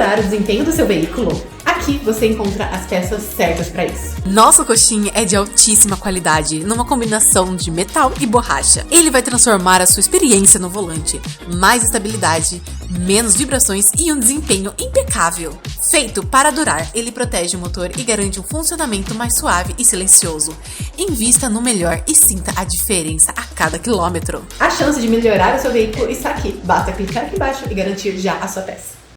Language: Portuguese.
melhorar o desempenho do seu veículo? Aqui você encontra as peças certas para isso. Nosso coxinha é de altíssima qualidade, numa combinação de metal e borracha. Ele vai transformar a sua experiência no volante. Mais estabilidade, menos vibrações e um desempenho impecável. Feito para durar, ele protege o motor e garante um funcionamento mais suave e silencioso. Invista no melhor e sinta a diferença a cada quilômetro. A chance de melhorar o seu veículo está aqui. Basta clicar aqui embaixo e garantir já a sua peça.